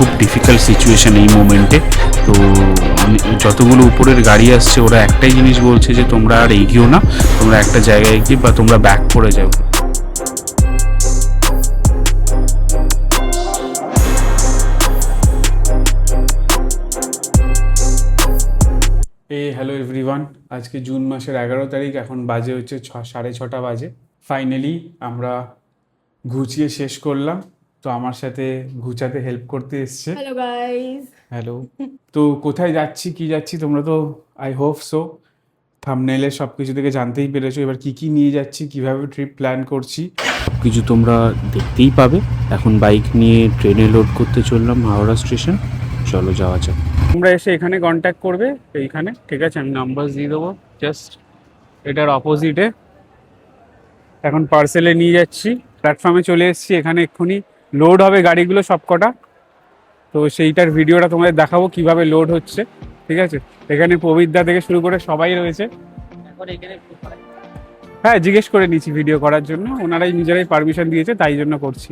খুব difficult situation এই মোমেন্টে। তো যতগুলো উপরের গাড়ি আসছে ওরা একটাই জিনিস বলছে যে তোমরা আর এগিয়েও না, তোমরা একটা জায়গায় গিয়ে বা তোমরা ব্যাক করে যাও। হ্যালো এভরিওয়ান, আজকে জুন মাসের 11 তারিখ, এখন বাজে হচ্ছে 6:30 বাজে। ফাইনালি আমরা ঘুচিয়ে শেষ করলাম। তো আমার সাথে ঘুচাতে হেল্প করতে এসছে। Hello guys. হ্যালো। তো কোথায় যাচ্ছি কি যাচ্ছি তোমরা তো আই হোপ সো থাম্বনেলে সব কিছু থেকে জানতেই পেরেছো। এবার কি কি নিয়ে যাচ্ছি, কিভাবে ট্রিপ প্ল্যান করছি, কিছু তোমরা দেখতেই পাবে। এখন বাইক নিয়ে ট্রেনে লোড করতে চললাম হাওড়া স্টেশন। চলো যাওয়া যাক। তোমরা এসে এখানে কন্ট্যাক্ট করবে, এইখানে, ঠিক আছে? আমি নাম্বার দিয়ে দেবো জাস্ট এটার অপোজিটে। এখন পার্সেলে নিয়ে যাচ্ছি, প্ল্যাটফর্মে চলে এসেছি। এখানে এক্ষুনি লোড হবে গাড়িগুলো সব কটা। তো সেইটার ভিডিওটা তোমাদের দেখাবো কিভাবে লোড হচ্ছে, ঠিক আছে? এখানে প্রবীরদা থেকে শুরু করে সবাই রয়েছে। হ্যাঁ, জিজ্ঞেস করে নিচ্ছি ভিডিও করার জন্য, ওনারাই নিজেরাই পারমিশন দিয়েছে, তাই জন্য করছি।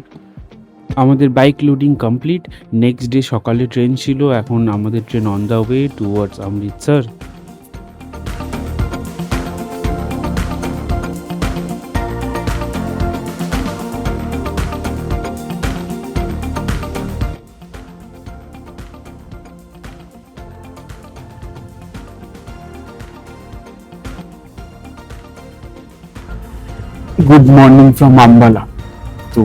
আমাদের bike loading complete. Next day সকালে ট্রেন ছিল, এখন আমাদের train on the way towards Amritsar. Good morning from Ambala. তো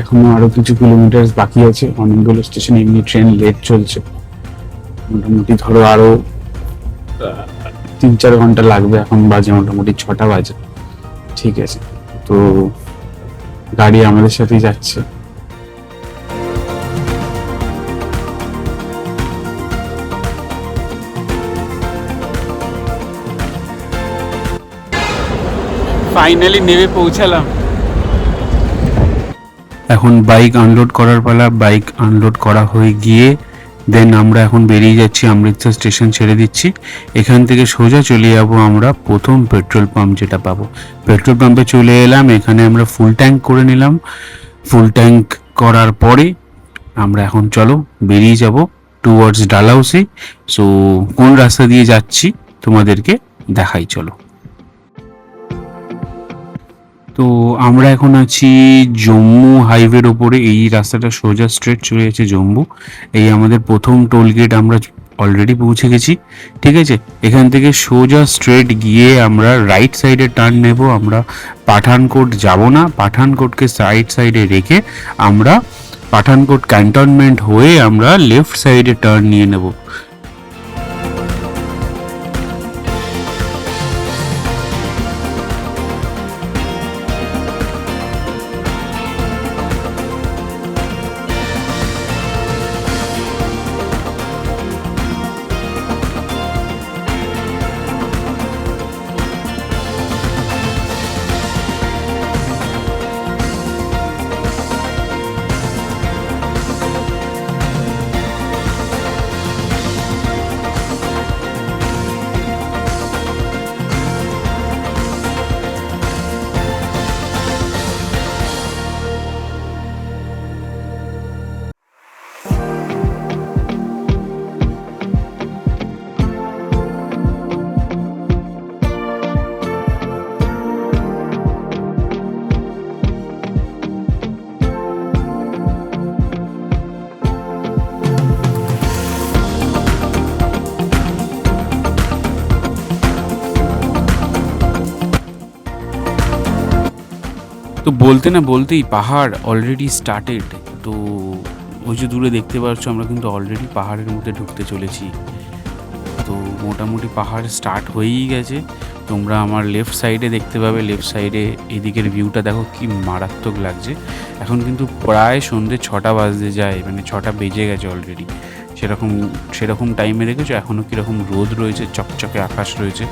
এখনো আরো কিছু কিলোমিটার বাকি আছে। অনেকগুলো স্টেশনে এমনি ট্রেন লেট চলছে, মোটামুটি ধরো আরো 3-4 ঘন্টা লাগবে। এখন বাজে মোটামুটি 6টা বাজে, ঠিক আছে? তো গাড়ি আমাদের সাথেই যাচ্ছে। ফাইনালি নেমে পৌঁছালাম। এখন বাইক আনলোড করার পালা। বাইক আনলোড করা হয়ে গিয়ে দেন আমরা এখন বেরিয়ে যাচ্ছি, অমৃতসর স্টেশন ছেড়ে দিচ্ছি। এখান থেকে সোজা চলে যাবো আমরা প্রথম পেট্রোল পাম্প যেটা পাবো। পেট্রোল পাম্পে চলে এলাম, এখানে আমরা ফুল ট্যাঙ্ক করে নিলাম। ফুল ট্যাঙ্ক করার পরে আমরা এখন চলো বেরিয়ে যাব টুয়ার্ডস ডালহাউসি। সো কোন রাস্তা দিয়ে যাচ্ছি তোমাদেরকে দেখাই, চলো। তো আমরা এখন আছি জম্মু হাইওয়ের ওপরে। এই রাস্তাটা সোজা স্ট্রেট চলে যাচ্ছে জম্মু। এই আমাদের প্রথম টোল গেট আমরা অলরেডি পৌঁছে গেছি, ঠিক আছে? এখান থেকে সোজা স্ট্রেট গিয়ে আমরা রাইট সাইডে টার্ন নেব। আমরা পাঠানকোট যাব না, পাঠানকোটকে রাইট সাইডে রেখে আমরা পাঠানকোট ক্যান্টনমেন্ট হয়ে আমরা লেফট সাইডে টার্ন নিয়ে নেব। তো বলতে না বলতেই পাহাড় অলরেডি স্টার্টেড। তো ওই যে দূরে দেখতে পাচ্ছ, আমরা কিন্তু অলরেডি পাহাড়ের মধ্যে ঢুকতে চলেছি। তো মোটামুটি পাহাড় স্টার্ট হয়েই গেছে। তোমরা আমার লেফট সাইডে দেখতে পাবে, লেফট সাইডে এদিকের ভিউটা দেখো কি মারাত্মক লাগছে। এখন কিন্তু প্রায় সন্ধ্যে 6টা বাজতে যায়, মানে 6টা বেজে গেছে অলরেডি। সেরকম টাইমে দেখেছো এখনও কীরকম রোদ রয়েছে, চকচকে আকাশ রয়েছে,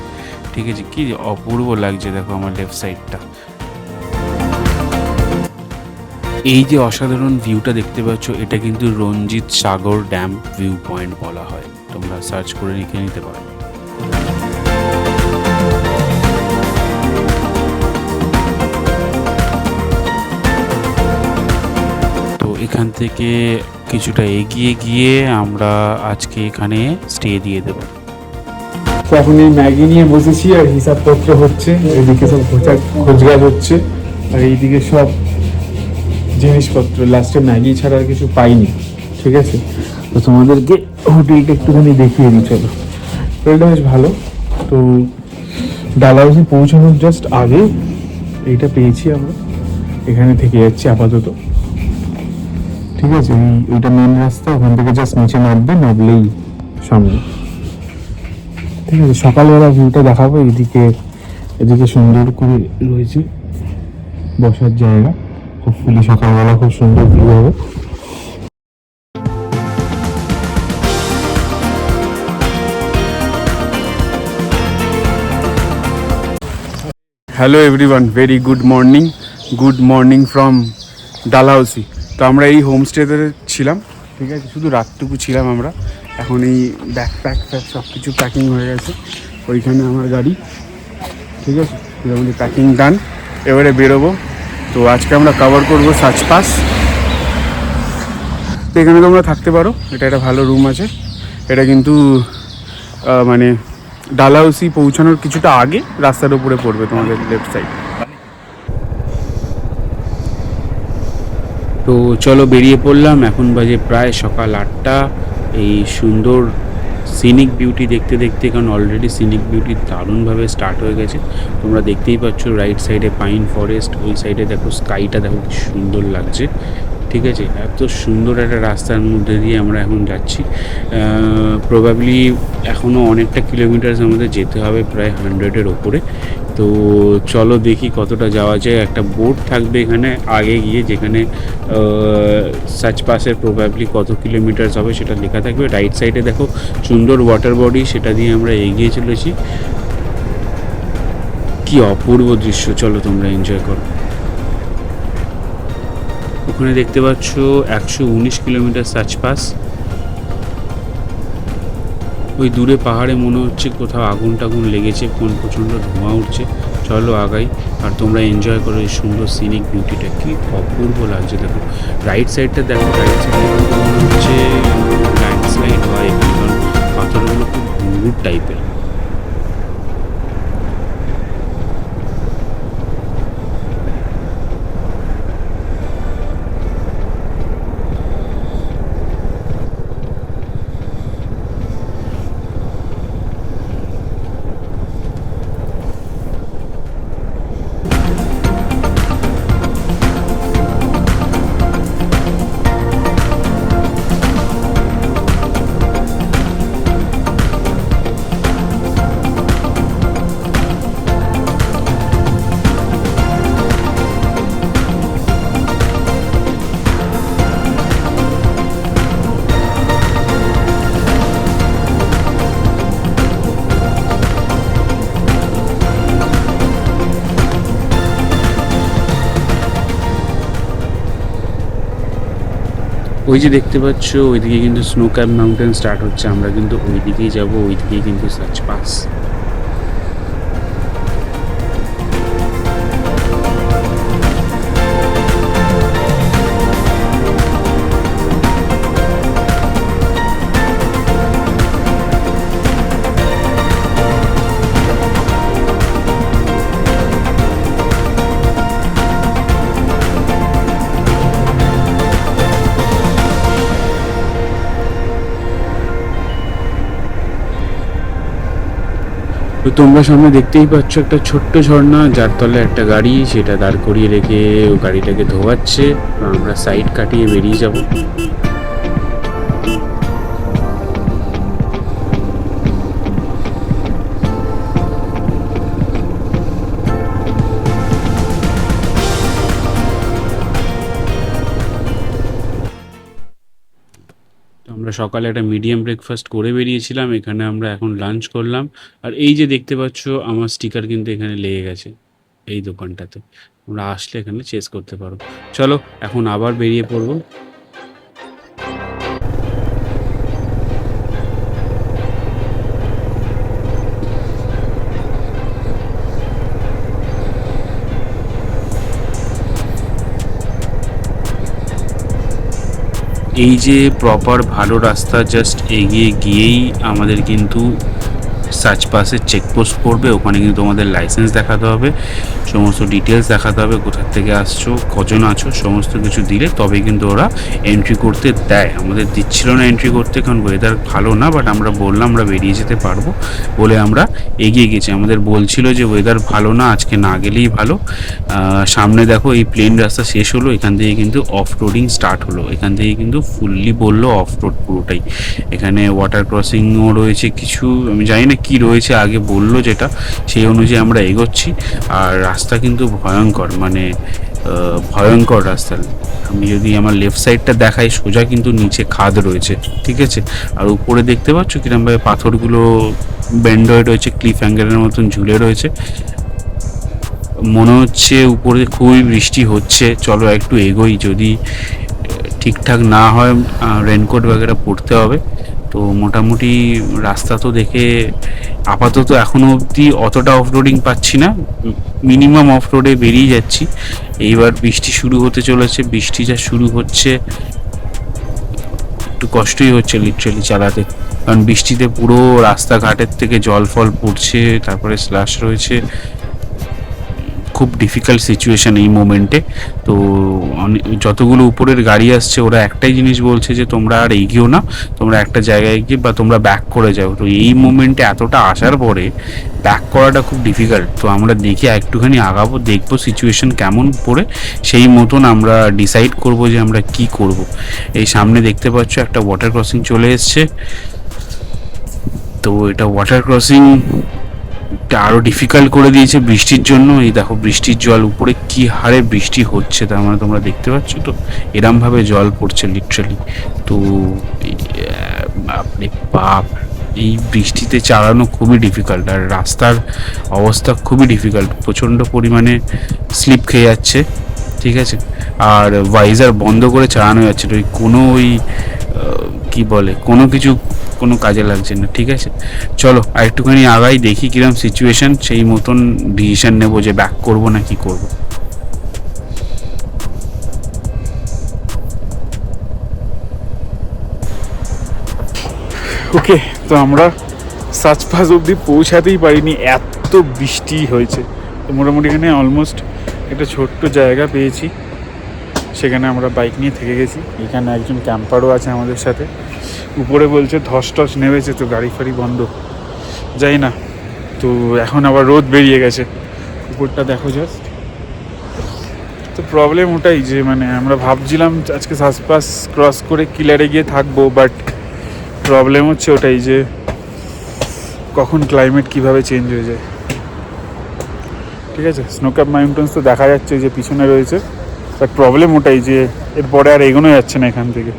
ঠিক আছে? কি অপূর্ব লাগছে দেখো আমার লেফট সাইডটা। এই যে অসাধারণ ভিউটা দেখতে পাচ্ছ, এটা কিন্তু রঞ্জিত সাগর ড্যাম ভিউ পয়েন্ট বলা হয়। তোমরা সার্চ করে লিখে নিতে পারো। তো এখান থেকে কিছুটা এগিয়ে গিয়ে আমরা আজকে এখানে স্টে দিয়ে দেবো। তো এখন এই ম্যাগি নিয়ে বসেছি আর হিসাবপত্র হচ্ছে, এদিকে সব খোঁজগাছ হচ্ছে আর এইদিকে সব জিনিসপত্র। লাস্টে ম্যাগি ছাড়া আর কিছু পাইনি, ঠিক আছে? তো তোমাদেরকে হোটেলটা একটুখানি দেখিয়ে দিই, চলো। হোটেলটা বেশ ভালো। তো ডালহাউসি পৌঁছানোর জাস্ট আগে এইটা পেয়েছি আমরা, এখানে থেকে যাচ্ছি আপাতত, ঠিক আছে? এইটা মেন রাস্তা, ওখান থেকে জাস্ট নিচে নামলেই সামনে, ঠিক আছে? সকালবেলা ভিউটা দেখাবো। এদিকে সুন্দর করে রয়েছে বসার জায়গা, হোপফুলি সকালবেলা খুব সুন্দর ভিউ হবে। Hello everyone, very good morning from Dalhousie. তো আমরা এই হোমস্টেতে ছিলাম, ঠিক আছে? শুধু রাতটুকু ছিলাম আমরা। এখন এই ব্যাকপ্যাক সব কিছু প্যাকিং হয়ে গেছে, ওইখানে আমার গাড়ি, ঠিক আছে? মোটামুটি প্যাকিং ডান, এবারে বেরোবো। তো আজকে আমরা কভার করবো সাচ পাস। তো এখানে তোমরা থাকতে পারো, এটা একটা ভালো রুম আছে। এটা কিন্তু মানে ডালহাউসি পৌঁছানোর কিছুটা আগে রাস্তার উপরে পড়বে তোমাদের লেফট সাইড। তো চলো বেরিয়ে পড়লাম, এখন বাজে প্রায় সকাল 8টা। এই সুন্দর সিনিক বিউটি দেখতে দেখতে, কারণ অলরেডি সিনিক বিউটি দারুণভাবে স্টার্ট হয়ে গেছে। তোমরা দেখতেই পাচ্ছ রাইট সাইডে পাইন ফরেস্ট, ওই সাইডে দেখো স্কাইটা, দেখো কি সুন্দর লাগছে, ঠিক আছে? এত সুন্দর একটা রাস্তার মধ্যে দিয়ে আমরা এখন যাচ্ছি। প্রবাবলি এখনও অনেকটা কিলোমিটার্স আমাদের যেতে হবে, প্রায় 100-এর ওপরে। তো চলো দেখি কতটা যাওয়া যায়। একটা বোর্ড থাকবে এখানে আগে গিয়ে, যেখানে সাচ পাসের প্রবাবলি কত কিলোমিটার্স হবে সেটা লেখা থাকবে। রাইট সাইডে দেখো সুন্দর ওয়াটার বডি, সেটা দিয়ে আমরা এগিয়ে চলেছি। কি অপূর্ব দৃশ্য, চলো তোমরা এনজয় করো। ওখানে দেখতে পাচ্ছ 119 কিলোমিটার সাচ পাস। ওই দূরে পাহাড়ে মনে হচ্ছে কোথাও আগুন টাগুন লেগেছে, কোন প্রচণ্ড ধোঁয়া উঠছে। চলো আগাই আর তোমরা এনজয় করো এই সুন্দর সিনিক বিউটিটা, কি অপূর্ব লাগছে। দেখো রাইট সাইডটা, দেখো রাইট সাইডে মনে হচ্ছে ল্যান্ডস্লাইড হয়, কারণ পাথরগুলো খুব ভঙ্গুর টাইপের। ওই যে দেখতে পাচ্ছ ওইদিকে কিন্তু স্নো ক্যাপ মাউন্টেন স্টার্ট হচ্ছে, আমরা কিন্তু ওই দিকেই যাবো, ওই দিকেই কিন্তু সাচ পাস। তো তোমরা সামনে দেখতেই পাচ্ছ একটা ছোট্ট ঝর্ণা, যার তলে একটা গাড়ি, সেটা দাঁড় করিয়ে রেখে ও গাড়িটাকে ধোয়াচ্ছে। আমরা সাইড কাটিয়ে বেরিয়ে যাব। আমরা সকালে একটা মিডিয়াম ব্রেকফাস্ট করে বেরিয়েছিলাম, এখানে আমরা এখন লাঞ্চ করলাম। আর এই যে দেখতে পাচ্ছ আমার স্টিকার কিন্তু এখানে লেগে গেছে এই দোকানটাতে, তোমরা আসলে এখানে চেস করতে পারো। চলো এখন আবার বেরিয়ে পড়বো। এই যে প্রপার ভালো রাস্তা জাস্ট এগিয়ে গিয়েই আমাদের কিন্তু সার্চ পাসের চেকপোস্ট পড়বে, ওখানে কিন্তু তোমাদের লাইসেন্স দেখাতে হবে, সমস্ত ডিটেলস দেখাতে হবে, কোথা থেকে আসছো, কজন আছো, সমস্ত কিছু দিলে তবে কিন্তু ওরা এন্ট্রি করতে দেয়। আমাদের দিচ্ছিল না এন্ট্রি করতে, কারণ ওয়েদার ভালো না, বাট আমরা বললাম আমরা বেরিয়ে যেতে পারবো বলে আমরা এগিয়ে গেছি। আমাদের বলছিল যে ওয়েদার ভালো না, আজকে না গেলেই ভালো। সামনে দেখো এই প্লেন রাস্তা শেষ হলো, এখান থেকে কিন্তু অফ রোডিং স্টার্ট হলো, এখান থেকে কিন্তু ফুললি বললো অফ রোড পুরোটাই। এখানে ওয়াটার ক্রসিংও রয়েছে কিছু, আমি জানি না কি রয়েছে, আগে বললো যেটা সেই অনুযায়ী আমরা এগোচ্ছি। আর রাস্তা কিন্তু ভয়ঙ্কর, মানে ভয়ঙ্কর রাস্তা। আমি যদি আমার লেফট সাইডটা দেখাই, সোজা কিন্তু নিচে খাদ রয়েছে, ঠিক আছে। আর উপরে দেখতে পাচ্ছ কিরমভাবে পাথরগুলো বেন্ড হয়ে রয়েছে, ক্লিফ অ্যাঙ্গেলের মতন ঝুলে রয়েছে। মনে হচ্ছে উপরে খুবই বৃষ্টি হচ্ছে। চলো একটু এগোই, যদি ঠিকঠাক না হয় রেনকোট বাগেরা পরতে হবে। তো মোটামুটি রাস্তা তো দেখে আপাতত এখনও অবধি অতটা অফ রোডিং পাচ্ছি না, মিনিমাম অফ রোডে বেরিয়ে যাচ্ছি। এইবার বৃষ্টি শুরু হতে চলেছে, বৃষ্টি যা শুরু হচ্ছে একটু কষ্টই হচ্ছে লিটারালি চালাতে, কারণ বৃষ্টিতে পুরো রাস্তাঘাটের থেকে জল ফল পড়ছে, তারপরে স্ল্যাশ রয়েছে, খুব ডিফিকাল্ট সিচুয়েশান এই মোমেন্টে। তো যতগুলো উপরের গাড়ি আসছে ওরা একটাই জিনিস বলছে যে তোমরা আর এগিয়েও না, তোমরা একটা জায়গায় গিয়ে বা তোমরা ব্যাক করে যাও। তো এই মোমেন্টে এতটা আসার পরে ব্যাক করাটা খুব ডিফিকাল্ট। তো আমরা দেখি একটুখানি আগাবো, দেখবো সিচুয়েশান কেমন পড়ে, সেই মতন আমরা ডিসাইড করব যে আমরা কি করব। এই সামনে দেখতে পাচ্ছ একটা ওয়াটার ক্রসিং চলে এসছে, তো এটা ওয়াটার ক্রসিং আরো ডিফিকাল্ট করে দিয়েছে বৃষ্টির জন্য। এই দেখো বৃষ্টির জল উপরে কি হারে বৃষ্টি হচ্ছে, তার মানে তোমরা দেখতে পাচ্ছ তো এরম ভাবে জল পড়ছে লিটারালি। তো বাপরে বাপ, এই বৃষ্টিতে চালানো খুবই ডিফিকাল্ট, আর রাস্তার অবস্থা খুবই ডিফিকাল্ট, প্রচণ্ড পরিমাণে স্লিপ খেয়ে যাচ্ছে, ঠিক আছে। আর ভাইজার বন্ধ করে চালানো যাচ্ছে, ওই কোনো ওই কি বলে কোনো কিছু কোনো কাজে লাগছে না, ঠিক আছে। চলো আর একটুখানি আগাই, দেখি কিরম সিচুয়েশন, সেই মতন ডিসিশন নেবো যে ব্যাক করবো না কি করবো। ওকে, তো আমরা সার্চ পাস অবধি পৌঁছাতেই পারিনি, এত বৃষ্টি হয়েছে। তো মোটামুটি এখানে অলমোস্ট একটা ছোট্ট জায়গা পেয়েছি, সেখানে আমরা বাইক নিয়ে থেকে গেছি। এখানে একজন ক্যাম্পারও আছে আমাদের সাথে। উপরে বলছে ধস টস নেমেছে, তো গাড়ি ফাড়ি বন্ধ, যাই না। তো এখন আবার রোদ বেরিয়ে গেছে, উপরটা দেখো জাস্ট। তো প্রবলেম ওটাই যে মানে আমরা ভাবছিলাম আজকে সার্চ পাস ক্রস করে কিলারে গিয়ে থাকবো, বাট প্রবলেম হচ্ছে ওটাই যে কখন ক্লাইমেট কিভাবে চেঞ্জ হয়ে যায়, ঠিক আছে। স্নোক্যাপ মাউন্টেন্স তো দেখা যাচ্ছে যে পিছনে রয়েছে, বাট প্রবলেম ওটাই যে এরপরে আর এগোনো যাচ্ছে না এখান থেকে।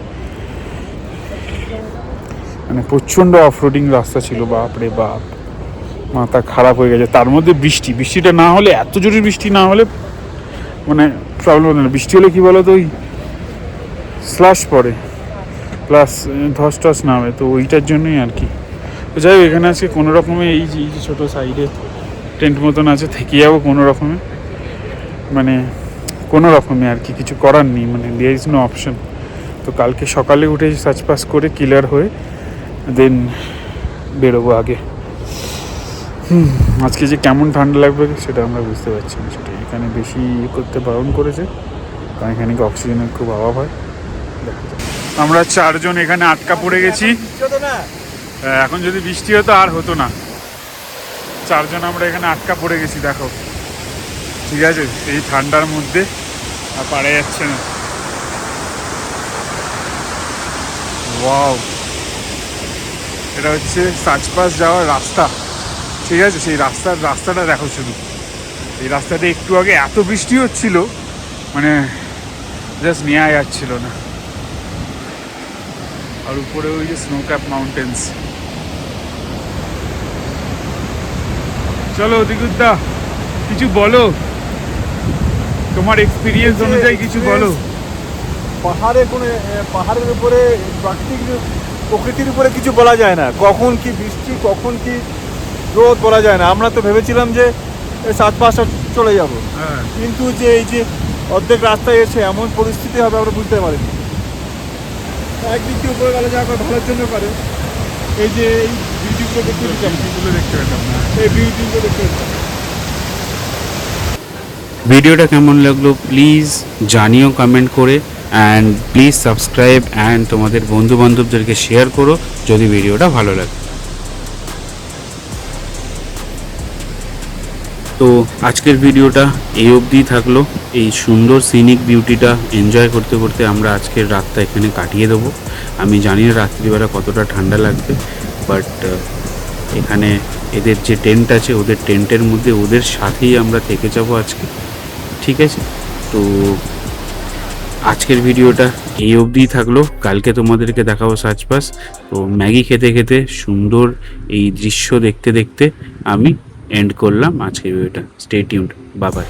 মানে প্রচণ্ড অফরোডিং রাস্তা ছিল, বাপরে বাপ, মাথা খারাপ হয়ে গেছে। তার মধ্যে বৃষ্টিটা না হলে, এত জোরে বৃষ্টি না হলে মানে প্রবলেম হতো না। বৃষ্টি হলে কী বলো তো, ওই স্লাশ পড়ে প্লাস ধস টস নামে, তো ওইটার জন্যই আর কি। তো যাই হোক, এখানে আজকে কোনো রকমে এই যে ছোটো সাইডে টেন্ট মতন আছে, থেকে যাবো কোনো রকমে, মানে কোনো রকমে আর কি, কিছু করার নেই, মানে দেয়ার ইজ নো অপশন। তো কালকে সকালে উঠে সার্চ পাস করে ক্লিয়ার হয়ে দেন বেরোবো আগে। আজকে যে কেমন ঠান্ডা লাগবে সেটা আমরা বুঝতে পারছি না, সেটা এখানে বেশি করতে বারণ করেছে, কারণ এখানে কি অক্সিজেনের খুব অভাব হয়। আমরা চারজন এখানে আটকা পড়ে গেছি, এখন যদি বৃষ্টি হতো আর হতো না। চারজন আমরা এখানে আটকা পড়ে গেছি, দেখো, ঠিক আছে, এই ঠান্ডার মধ্যে আর পারা যাচ্ছে না। ওয়াও, এটা হচ্ছে সার্চ পাস যাওয়ার রাস্তা, ঠিক আছে। সেই রাস্তাটা দেখো শুধু, এই রাস্তাটা একটু আগে এত বৃষ্টি হচ্ছিল, মানে জাস্ট নেওয়া যাচ্ছিল না। আর উপরে ওই যে স্নোক্যাপ মাউন্টেন্স। চলো দিগুদ্দা, কিছু বলো, তোমার এক্সপিরিয়েন্স অনুযায়ী কিছু বলো। পাহাড়ের উপরে প্রকৃতির উপরে কিছু বলা যায় না, কখন কি বৃষ্টি কখন কি রোদ বলা যায় না। আমরা তো ভেবেছিলাম যে 7-5টা চলে যাব, কিন্তু যে এই যে অর্ধেক রাস্তায় এসে এমন পরিস্থিতি হবে আমরা বুঝতে পারিনি। একদিক দিয়ে উপরে গেলে যা করে ভালোর জন্য করে। এই যে এই বিউটিগুলো দেখতে পেতাম, এই বিউটিগুলো দেখতে পেতাম। ভিডিওটা কেমন লাগলো প্লিজ জানিও কমেন্ট করে, অ্যান্ড প্লিজ সাবস্ক্রাইব অ্যান্ড তোমাদের বন্ধু বান্ধবদেরকে শেয়ার করো যদি ভিডিওটা ভালো লাগে। তো আজকের ভিডিওটা এই অবধি থাকলো। এই সুন্দর সিনিক বিউটিটা এনজয় করতে করতে আমরা আজকের রাতটা এখানে কাটিয়ে দেবো। আমি জানি না রাত্রিবেলা কতটা ঠান্ডা লাগবে, বাট এখানে এদের যে টেন্ট আছে ওদের টেন্টের মধ্যে ওদের সাথেই আমরা থেকে যাবো আজকে, ঠিক আছে? তো আজকের ভিডিওটা এই অবধিই থাকলো। কালকে তোমাদেরকে দেখাবো সাজপাস। তো ম্যাগি খেতে খেতে সুন্দর এই দৃশ্য দেখতে দেখতে আমি এন্ড করলাম আজকের ভিডিওটা। Stay tuned, bye bye.